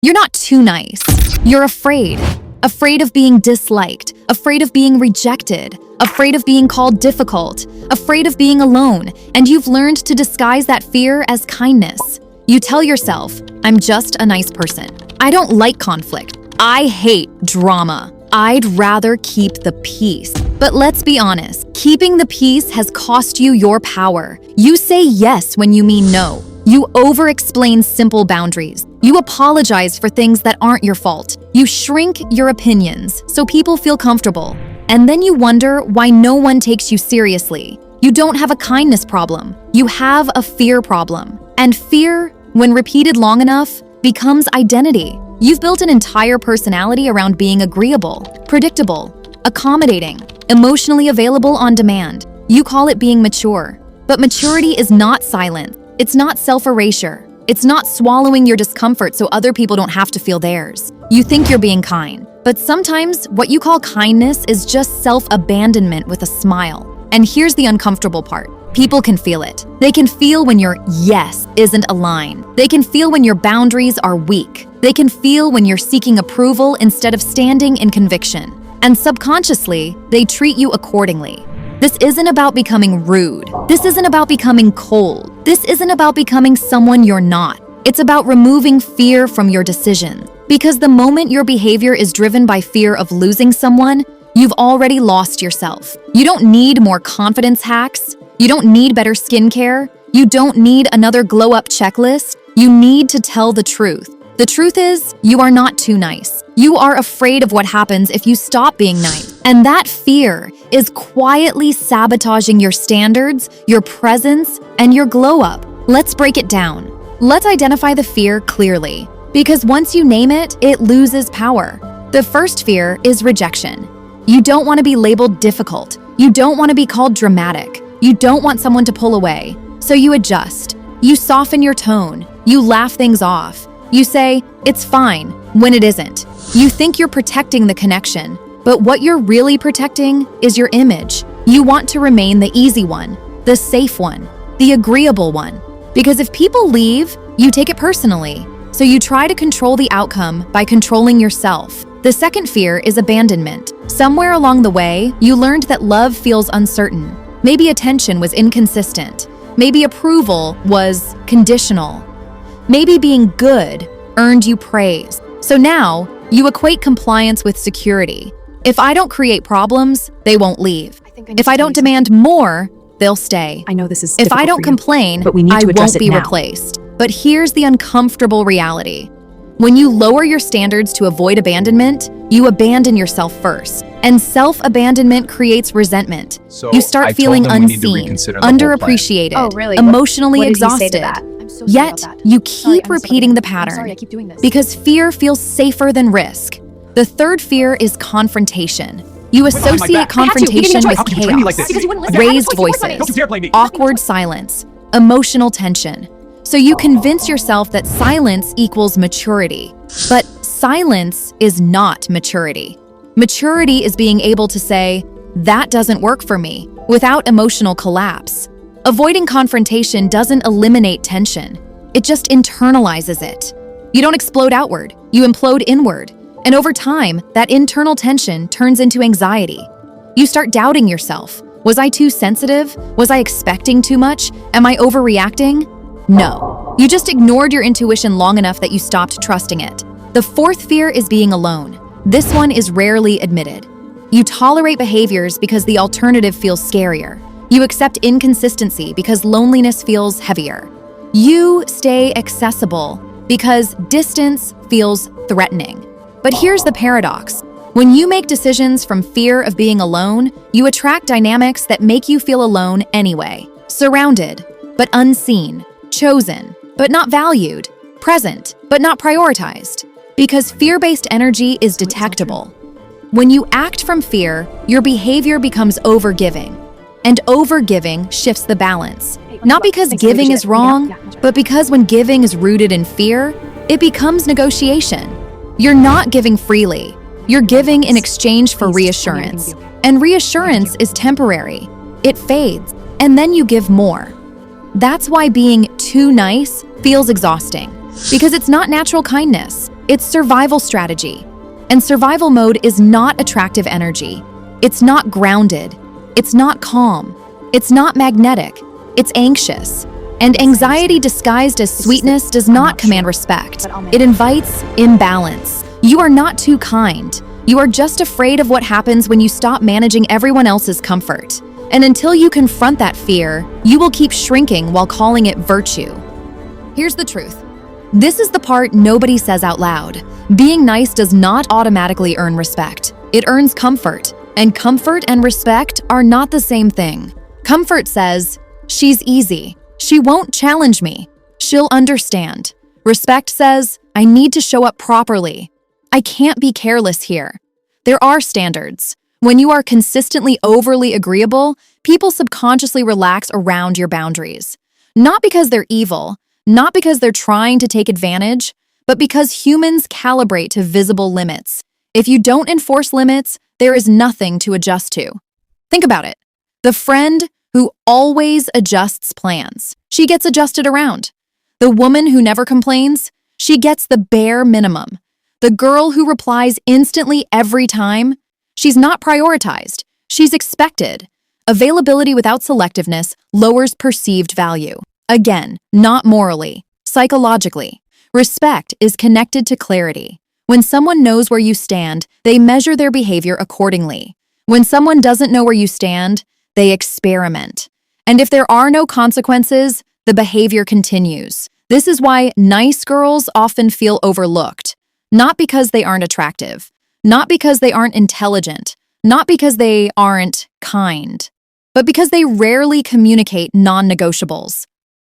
You're not too nice. You're afraid. Afraid of being disliked, afraid of being rejected, afraid of being called difficult, afraid of being alone, and you've learned to disguise that fear as kindness. You tell yourself, I'm just a nice person. I don't like conflict. I hate drama. I'd rather keep the peace. But let's be honest, keeping the peace has cost you your power. You say yes when you mean no. You over-explain simple boundaries. You apologize for things that aren't your fault. You shrink your opinions so people feel comfortable. And then you wonder why no one takes you seriously. You don't have a kindness problem. You have a fear problem. And fear, when repeated long enough, becomes identity. You've built an entire personality around being agreeable, predictable, accommodating, emotionally available on demand. You call it being mature. But maturity is not silence. It's not self-erasure. It's not swallowing your discomfort so other people don't have to feel theirs. You think you're being kind, but sometimes what you call kindness is just self-abandonment with a smile. And here's the uncomfortable part. People can feel it. They can feel when your yes isn't aligned. They can feel when your boundaries are weak. They can feel when you're seeking approval instead of standing in conviction. And subconsciously, they treat you accordingly. This isn't about becoming rude. This isn't about becoming cold. This isn't about becoming someone you're not. It's about removing fear from your decisions. Because the moment your behavior is driven by fear of losing someone, you've already lost yourself. You don't need more confidence hacks. You don't need better skincare. You don't need another glow-up checklist. You need to tell the truth. The truth is, you are not too nice. You are afraid of what happens if you stop being nice. And that fear is quietly sabotaging your standards, your presence, and your glow-up. Let's break it down. Let's identify the fear clearly. Because once you name it, it loses power. The first fear is rejection. You don't want to be labeled difficult. You don't want to be called dramatic. You don't want someone to pull away. So you adjust. You soften your tone. You laugh things off. You say, it's fine, when it isn't. You think you're protecting the connection, but what you're really protecting is your image. You want to remain the easy one, the safe one, the agreeable one. Because if people leave, you take it personally. So you try to control the outcome by controlling yourself. The second fear is abandonment. Somewhere along the way, you learned that love feels uncertain. Maybe attention was inconsistent. Maybe approval was conditional. Maybe being good earned you praise. So now, you equate compliance with security. If I don't create problems, they won't leave. If I don't demand more, they'll stay. I know this is If I difficult don't for you, complain, but we need I to address won't it be now. replaced. But here's the uncomfortable reality. When you lower your standards to avoid abandonment, you abandon yourself first. And self-abandonment creates resentment. So You start I told feeling them we need to unseen, reconsider the whole plan. underappreciated, Oh, really? emotionally What did he say exhausted. to that? I'm so sorry Yet, about that. you Sorry, keep I'm repeating the sorry. I'm pattern sorry, I keep doing this. because fear feels safer than risk. The third fear is confrontation. You associate confrontation with How can you treat me like chaos, this? Because you wouldn't listen. I had a raised choice. You weren't my voices, Don't you dare blame me. awkward silence, emotional tension. So you convince yourself that silence equals maturity. But silence is not maturity. Maturity is being able to say, that doesn't work for me, without emotional collapse. Avoiding confrontation doesn't eliminate tension. It just internalizes it. You don't explode outward, you implode inward. And over time, that internal tension turns into anxiety. You start doubting yourself. Was I too sensitive? Was I expecting too much? Am I overreacting? No. You just ignored your intuition long enough that you stopped trusting it. The fourth fear is being alone. This one is rarely admitted. You tolerate behaviors because the alternative feels scarier. You accept inconsistency because loneliness feels heavier. You stay accessible because distance feels threatening. But here's the paradox. When you make decisions from fear of being alone, you attract dynamics that make you feel alone anyway. Surrounded, but unseen. Chosen, but not valued. Present, but not prioritized. Because fear-based energy is detectable. When you act from fear, your behavior becomes overgiving. And overgiving shifts the balance. Not because giving is wrong, but because when giving is rooted in fear, it becomes negotiation. You're not giving freely. You're giving in exchange for reassurance. And reassurance is temporary. It fades, and then you give more. That's why being too nice feels exhausting. Because it's not natural kindness, it's survival strategy. And survival mode is not attractive energy. It's not grounded. It's not calm. It's not magnetic. It's anxious. And anxiety disguised as sweetness does not command respect. It invites imbalance. You are not too kind. You are just afraid of what happens when you stop managing everyone else's comfort. And until you confront that fear, you will keep shrinking while calling it virtue. Here's the truth. This is the part nobody says out loud. Being nice does not automatically earn respect. It earns comfort. And comfort and respect are not the same thing. Comfort says, she's easy. She won't challenge me. She'll understand. Respect says, I need to show up properly. I can't be careless here. There are standards. When you are consistently overly agreeable, people subconsciously relax around your boundaries. Not because they're evil, not because they're trying to take advantage, but because humans calibrate to visible limits. If you don't enforce limits, there is nothing to adjust to. Think about it. The friend who always adjusts plans, she gets adjusted around. The woman who never complains, she gets the bare minimum. The girl who replies instantly every time, she's not prioritized, she's expected. Availability without selectiveness lowers perceived value. Again, not morally, psychologically. Respect is connected to clarity. When someone knows where you stand, they measure their behavior accordingly. When someone doesn't know where you stand, they experiment. And if there are no consequences, the behavior continues. This is why nice girls often feel overlooked. Not because they aren't attractive, not because they aren't intelligent, not because they aren't kind, but because they rarely communicate non-negotiables.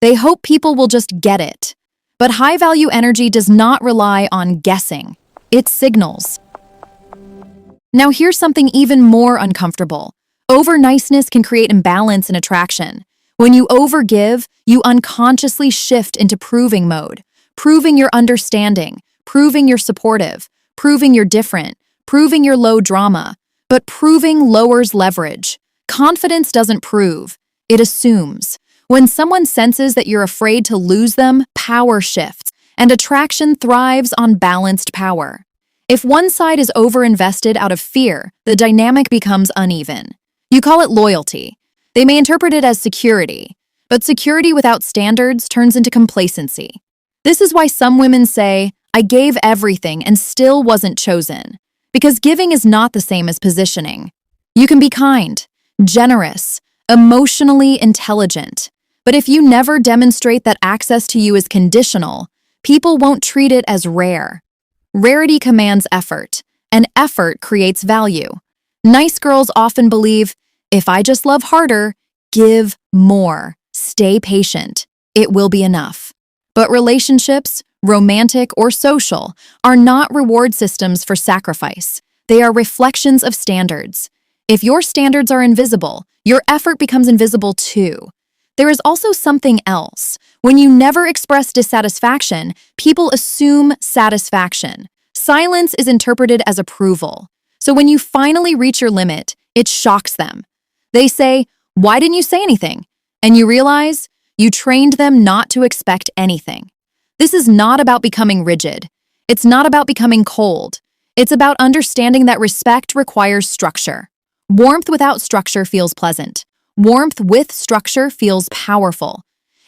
They hope people will just get it. But high-value energy does not rely on guessing. It signals. Now here's something even more uncomfortable. Over-niceness can create imbalance in attraction. When you overgive, you unconsciously shift into proving mode, proving you're understanding, proving you're supportive, proving you're different, proving you're low drama. But proving lowers leverage. Confidence doesn't prove, it assumes. When someone senses that you're afraid to lose them, power shifts, and attraction thrives on balanced power. If one side is overinvested out of fear, the dynamic becomes uneven. You call it loyalty. They may interpret it as security, but security without standards turns into complacency. This is why some women say, I gave everything and still wasn't chosen. Because giving is not the same as positioning. You can be kind, generous, emotionally intelligent. But if you never demonstrate that access to you is conditional, people won't treat it as rare. Rarity commands effort, and effort creates value. Nice girls often believe, if I just love harder, give more, stay patient, it will be enough. But relationships, romantic or social, are not reward systems for sacrifice. They are reflections of standards. If your standards are invisible, your effort becomes invisible too. There is also something else. When you never express dissatisfaction, people assume satisfaction. Silence is interpreted as approval. So when you finally reach your limit, it shocks them. They say, why didn't you say anything? And you realize you trained them not to expect anything. This is not about becoming rigid. It's not about becoming cold. It's about understanding that respect requires structure. Warmth without structure feels pleasant. Warmth with structure feels powerful.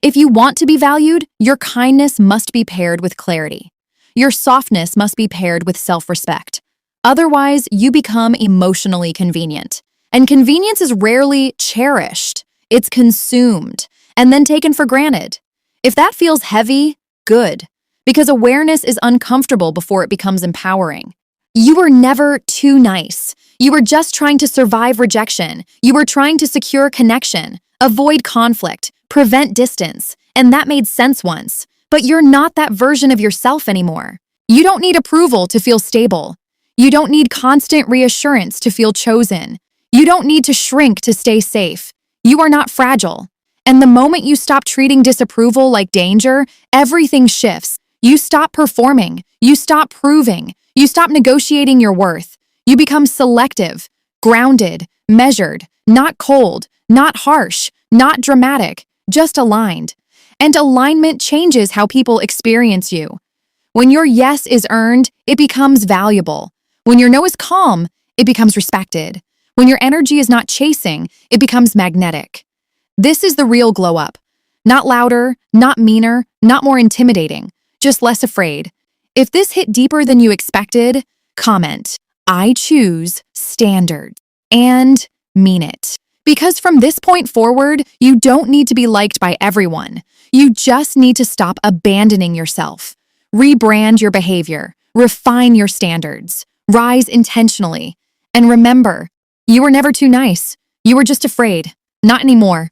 If you want to be valued, your kindness must be paired with clarity. Your softness must be paired with self-respect. Otherwise, you become emotionally convenient. And convenience is rarely cherished. It's consumed and then taken for granted. If that feels heavy, good. Because awareness is uncomfortable before it becomes empowering. You were never too nice. You were just trying to survive rejection. You were trying to secure connection, avoid conflict, prevent distance, and that made sense once. But you're not that version of yourself anymore. You don't need approval to feel stable. You don't need constant reassurance to feel chosen. You don't need to shrink to stay safe. You are not fragile. And the moment you stop treating disapproval like danger, everything shifts. You stop performing. You stop proving. You stop negotiating your worth. You become selective, grounded, measured, not cold, not harsh, not dramatic, just aligned. And alignment changes how people experience you. When your yes is earned, it becomes valuable. When your no is calm, it becomes respected. When your energy is not chasing, it becomes magnetic. This is the real glow up. Not louder, not meaner, not more intimidating, just less afraid. If this hit deeper than you expected, comment, I choose standards, and mean it. Because from this point forward, you don't need to be liked by everyone. You just need to stop abandoning yourself. Rebrand your behavior, refine your standards, rise intentionally. And remember, you were never too nice. You were just afraid. Not anymore.